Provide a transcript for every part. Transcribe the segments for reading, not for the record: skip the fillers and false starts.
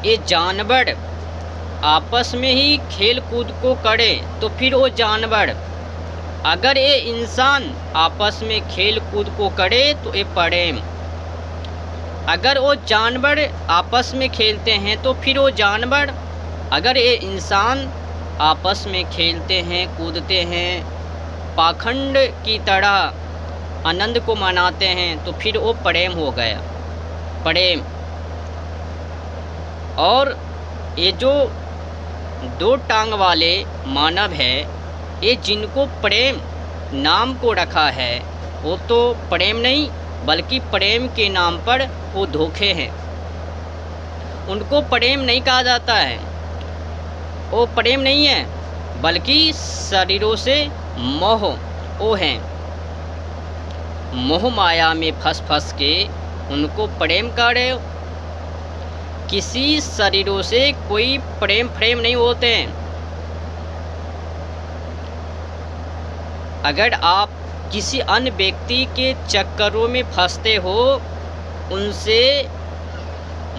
ये जानवर आपस में ही खेल कूद को करे तो फिर वो जानवर, अगर ये इंसान आपस में खेल कूद को करे तो ये प्रेम। अगर वो जानवर आपस में खेलते हैं तो फिर वो जानवर, अगर ये इंसान आपस में खेलते हैं कूदते हैं पाखंड की तरह आनंद को मनाते हैं तो फिर वो प्रेम हो गया, प्रेम। और ये जो दो टांग वाले मानव है, ये जिनको प्रेम नाम को रखा है वो तो प्रेम नहीं बल्कि प्रेम के नाम पर वो धोखे हैं। उनको प्रेम नहीं कहा जाता है, वो प्रेम नहीं है बल्कि शरीरों से मोह वो हैं। मोह माया में फंस फंस के उनको प्रेम कर रहे हो। किसी शरीरों से कोई प्रेम नहीं होते हैं। अगर आप किसी अन्य व्यक्ति के चक्करों में फंसते हो, उनसे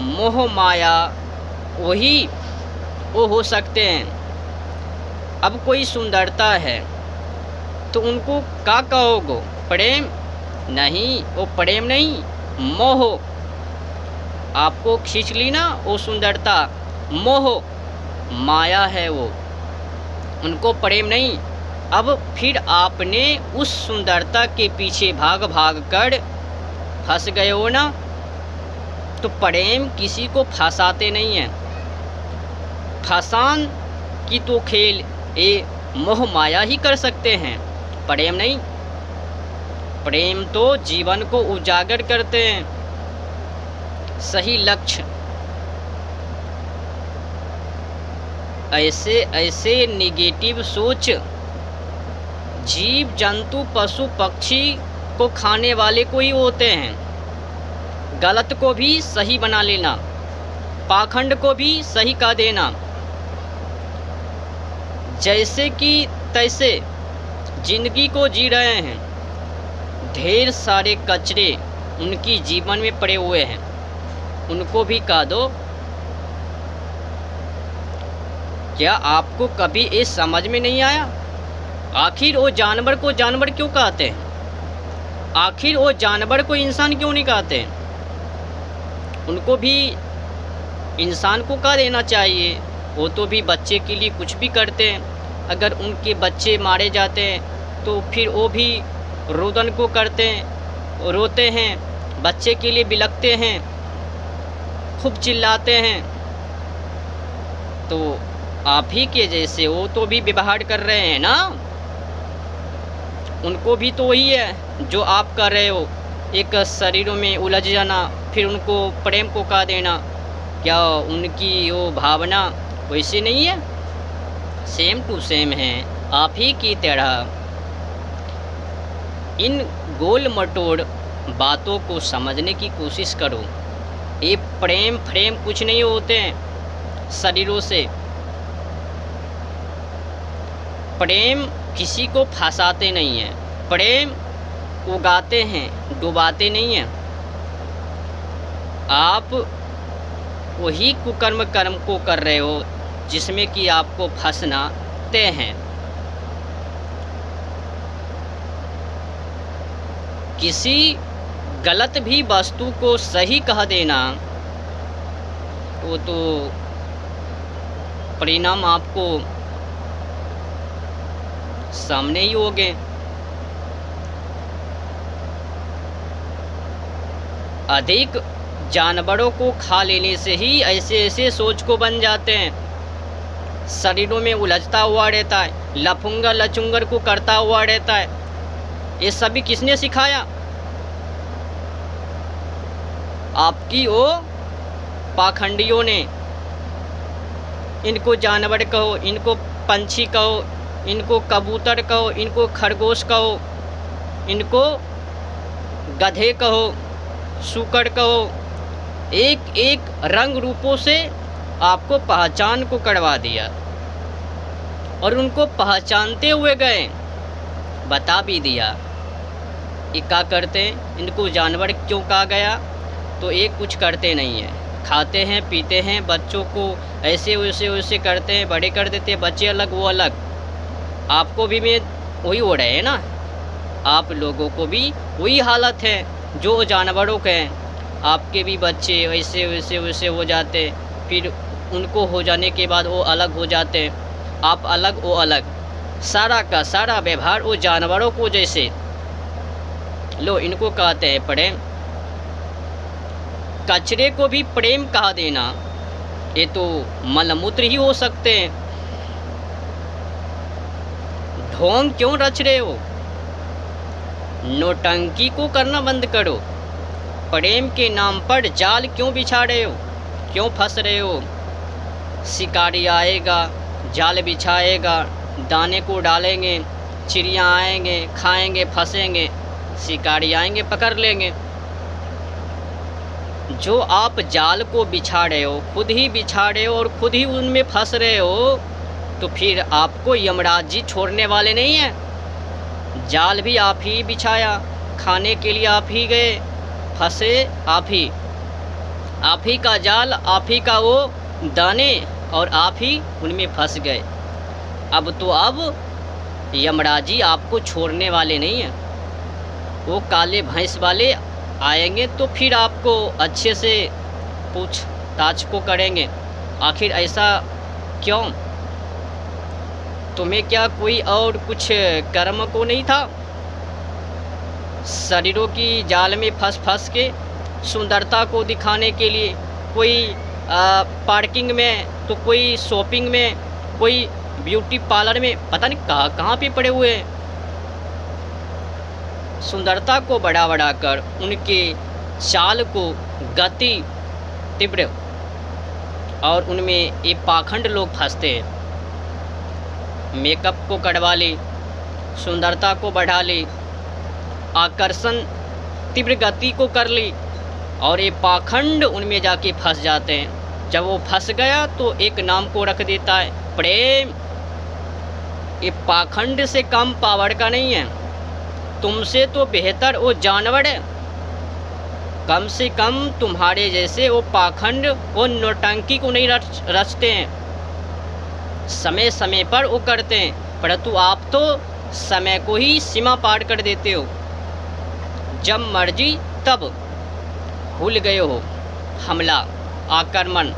मोह माया वही वो हो सकते हैं। अब कोई सुंदरता है तो उनको क्या कहोगे? प्रेम नहीं, वो प्रेम नहीं, मोह। आपको खींच ली ना वो सुंदरता, मोह माया है वो, उनको प्रेम नहीं। अब फिर आपने उस सुंदरता के पीछे भाग भाग कर फंस गए हो ना, तो प्रेम किसी को फंसाते नहीं हैं। फसान की तो खेल ये मोह माया ही कर सकते हैं, प्रेम नहीं। प्रेम तो जीवन को उजागर करते हैं, सही लक्ष्य। ऐसे निगेटिव सोच जीव जंतु पशु पक्षी को खाने वाले को ही होते हैं। गलत को भी सही बना लेना, पाखंड को भी सही कह देना, जैसे कि तैसे जिंदगी को जी रहे हैं। ढेर सारे कचरे उनकी जीवन में पड़े हुए हैं, उनको भी कह दो। क्या आपको कभी ये समझ में नहीं आया आखिर वो जानवर को जानवर क्यों कहते हैं? आखिर वो जानवर को इंसान क्यों नहीं कहते? उनको भी इंसान को कह देना चाहिए। वो तो भी बच्चे के लिए कुछ भी करते हैं। अगर उनके बच्चे मारे जाते हैं तो फिर वो भी रोदन को करते हैं, रोते हैं, बच्चे के लिए बिलखते हैं, खूब चिल्लाते हैं। तो आप ही के जैसे वो तो भी व्यवहार कर रहे हैं ना, उनको भी तो वही है जो आप कर रहे हो, एक शरीरों में उलझ जाना, फिर उनको प्रेम को कह देना। क्या उनकी वो भावना वैसे नहीं है? सेम टू सेम है आप ही की तरह। इन गोल मटोड़ बातों को समझने की कोशिश करो। ये प्रेम कुछ नहीं होते हैं शरीरों से। प्रेम किसी को फंसाते नहीं हैं, प्रेम उगाते हैं, डुबाते नहीं हैं। आप वही कुकर्म कर्म को कर रहे हो जिसमें कि आपको फंसना तय है। किसी गलत भी वस्तु को सही कह देना, वो तो परिणाम आपको सामने ही होंगे। अधिक जानवरों को खा लेने से ही ऐसे सोच को बन जाते हैं। शरीरों में उलझता हुआ रहता है, लफुंगर लचुंगर को करता हुआ रहता है। ये सभी किसने सिखाया? आपकी वो पाखंडियों ने। इनको जानवर कहो, इनको पंछी कहो, इनको कबूतर कहो, इनको खरगोश कहो, इनको गधे कहो, सूकड़ कहो। एक एक रंग रूपों से आपको पहचान को करवा दिया और उनको पहचानते हुए गए, बता भी दिया ये क्या करते हैं, इनको जानवर क्यों कहा गया। तो ये कुछ करते नहीं है, खाते हैं पीते हैं, बच्चों को ऐसे वैसे वैसे करते हैं, बड़े कर देते हैं, बच्चे अलग वो अलग। आपको भी मैं वही हो रहे हैं ना, आप लोगों को भी वही हालत है जो जानवरों के हैं। आपके भी बच्चे वैसे वैसे वैसे हो जाते, फिर उनको हो जाने के बाद वो अलग हो जाते, आप अलग वो अलग, सारा का सारा व्यवहार वो जानवरों को जैसे। लो, इनको कहते हैं प्रेम। कचरे को भी प्रेम कहा देना, ये तो मलमूत्र ही हो सकते हैं। ढोंग क्यों रच रहे हो? नौटंकी को करना बंद करो। प्रेम के नाम पर जाल क्यों बिछा रहे हो? क्यों फंस रहे हो? शिकारी आएगा, जाल बिछाएगा, दाने को डालेंगे, चिड़िया आएंगे, खाएंगे, फंसेंगे, शिकारी आएंगे, पकड़ लेंगे। जो आप जाल को बिछा रहे हो, खुद ही बिछा रहे हो और खुद ही उनमें फंस रहे हो, तो फिर आपको यमराज जी छोड़ने वाले नहीं हैं। जाल भी आप ही बिछाया, खाने के लिए आप ही गए, फंसे आप ही का जाल, आप ही का वो दाने, और आप ही उनमें फंस गए। अब यमराज जी आपको छोड़ने वाले नहीं हैं। वो काले भैंस वाले आएंगे तो फिर आपको अच्छे से पूछताछ को करेंगे, आखिर ऐसा क्यों? तुम्हें क्या कोई और कुछ कर्म को नहीं था? शरीरों की जाल में फंस के सुंदरता को दिखाने के लिए, कोई पार्किंग में, तो कोई शॉपिंग में, कोई ब्यूटी पार्लर में, पता नहीं कहाँ पे पड़े हुए हैं। सुंदरता को बढ़ा कर उनके चाल को गति तीव्र, और उनमें ये पाखंड लोग फंसते हैं। मेकअप को करवा ली, सुंदरता को बढ़ा ली, आकर्षण तीव्र गति को कर ली, और ये पाखंड उनमें जाके फंस जाते हैं। जब वो फंस गया तो एक नाम को रख देता है प्रेम। ये पाखंड से कम पावर का नहीं है, तुमसे तो बेहतर वो जानवर है। कम से कम तुम्हारे जैसे वो पाखंड, वो नौटंकी को नहीं रचते हैं, समय समय पर वो करते हैं, परंतु आप तो समय को ही सीमा पार कर देते हो। जब मर्जी तब भूल गए हो। हमला, आक्रमण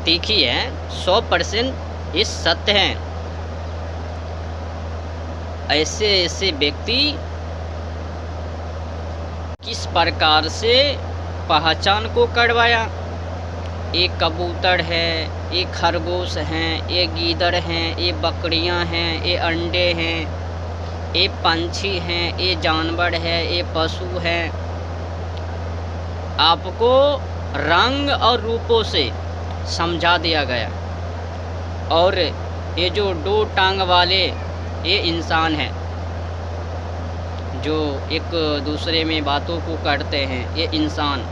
तीखी है, 100% ये सत्य हैं। ऐसे व्यक्ति किस प्रकार से पहचान को करवाया? एक कबूतर है, एक खरगोश हैं, एक गीदड़ हैं, ये बकरियां हैं, ये अंडे हैं, ये पंछी हैं, ये जानवर है, ये पशु हैं। आपको रंग और रूपों से समझा दिया गया, और ये जो 2 टांग वाले ये इंसान हैं, जो एक दूसरे में बातों को करते हैं, ये इंसान।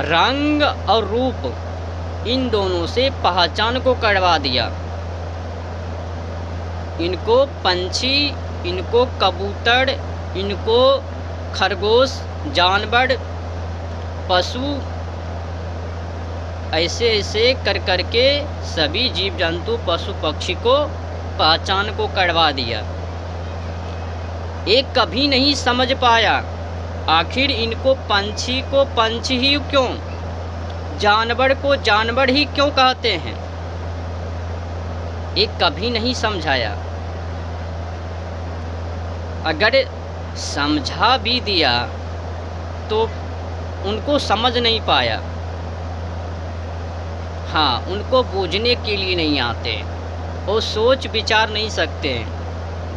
रंग और रूप इन दोनों से पहचान को करवा दिया। इनको पंछी, इनको कबूतर, इनको खरगोश, जानवर, पशु, ऐसे कर के सभी जीव जंतु पशु पक्षी को पहचान को करवा दिया। एक कभी नहीं समझ पाया आखिर इनको पंछी को पंछी ही क्यों, जानवर को जानवर ही क्यों कहते हैं। एक कभी नहीं समझाया। अगर समझा भी दिया तो उनको समझ नहीं पाया। हाँ, उनको बूझने के लिए नहीं आते, वो सोच विचार नहीं सकते,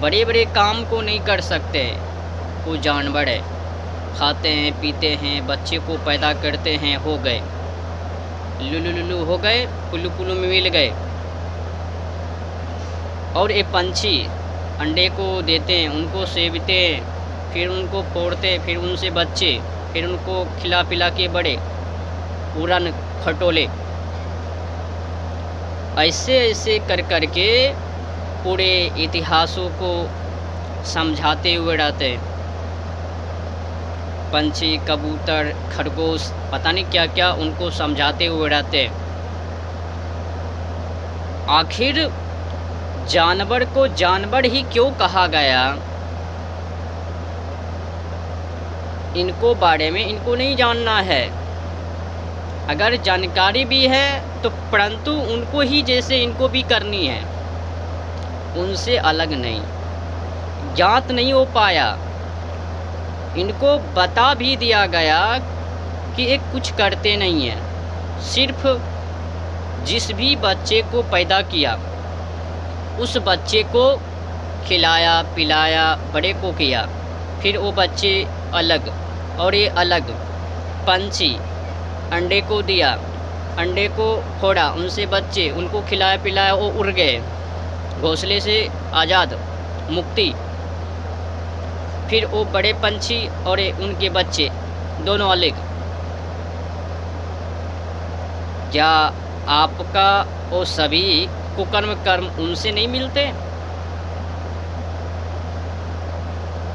बड़े बड़े काम को नहीं कर सकते। वो जानवर है, खाते हैं पीते हैं, बच्चे को पैदा करते हैं, हो गए, लुलु हो गए, पुल्लू पुल्लू में मिल गए। और ये पंछी अंडे को देते हैं, उनको सेवते हैं, फिर उनको फोड़ते, फिर उनसे बच्चे, फिर उनको खिला पिला के बड़े, उड़न खटोले, ऐसे कर के पूरे इतिहासों को समझाते हुए रहते हैं। पंछी, कबूतर, खरगोश, पता नहीं क्या क्या उनको समझाते हुए रहते। आखिर जानवर को जानवर ही क्यों कहा गया, इनको बारे में इनको नहीं जानना है। अगर जानकारी भी है तो परंतु उनको ही जैसे इनको भी करनी है, उनसे अलग नहीं, ज्ञात नहीं हो पाया। इनको बता भी दिया गया कि एक कुछ करते नहीं हैं, सिर्फ जिस भी बच्चे को पैदा किया उस बच्चे को खिलाया पिलाया, बड़े को किया, फिर वो बच्चे अलग और ये अलग। पंछी अंडे को दिया, अंडे को फोड़ा, उनसे बच्चे, उनको खिलाया पिलाया, वो उड़ गए घोंसले से आज़ाद, मुक्ति। फिर वो बड़े पंछी और उनके बच्चे दोनों अलग। क्या आपका वो सभी कुकर्म कर्म उनसे नहीं मिलते?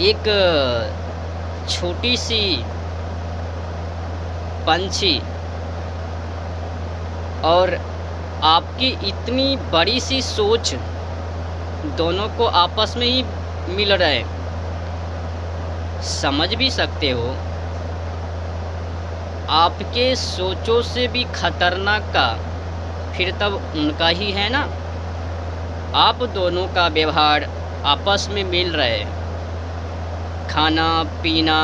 एक छोटी सी पंछी और आपकी इतनी बड़ी सी सोच, दोनों को आपस में ही मिल रहे, समझ भी सकते हो। आपके सोचों से भी खतरनाक का फिर तब उनका ही है ना। आप दोनों का व्यवहार आपस में मिल रहे, खाना पीना,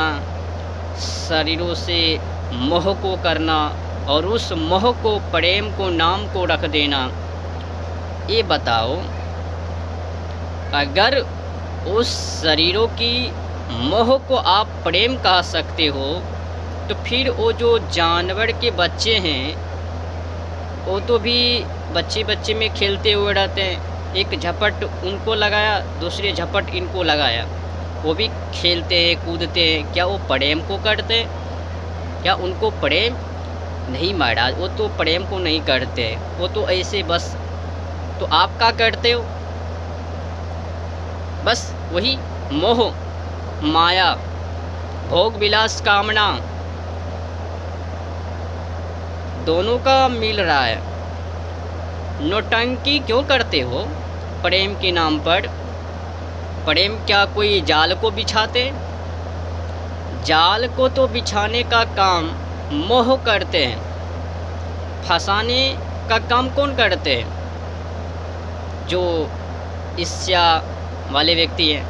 शरीरों से मोह को करना और उस मोह को, प्रेम को, नाम को रख देना। ये बताओ, अगर उस शरीरों की मोह को आप प्रेम कह सकते हो, तो फिर वो जो जानवर के बच्चे हैं वो तो भी बच्चे बच्चे में खेलते हुए रहते हैं। एक झपट उनको लगाया, दूसरे झपट इनको लगाया, वो भी खेलते हैं कूदते हैं। क्या वो प्रेम को करते हैं? क्या उनको प्रेम नहीं महाराज, वो तो प्रेम को नहीं करते, वो तो ऐसे बस। तो आप क्या करते हो? बस वही मोह माया, भोग विलास, कामना, दोनों का मिल रहा है। नौटंकी क्यों करते हो प्रेम के नाम पर? प्रेम क्या कोई जाल को बिछाते? जाल को तो बिछाने का काम मोह करते हैं, फंसाने का काम कौन करते हैं? जो ईर्ष्या वाले व्यक्ति हैं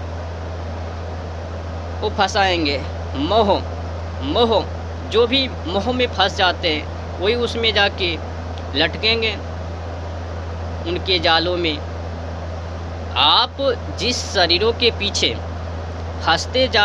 वो फंसाएंगे। मोह मोह जो भी मोह में फंस जाते हैं वही उसमें जाके लटकेंगे, उनके जालों में। आप जिस शरीरों के पीछे फंसते जा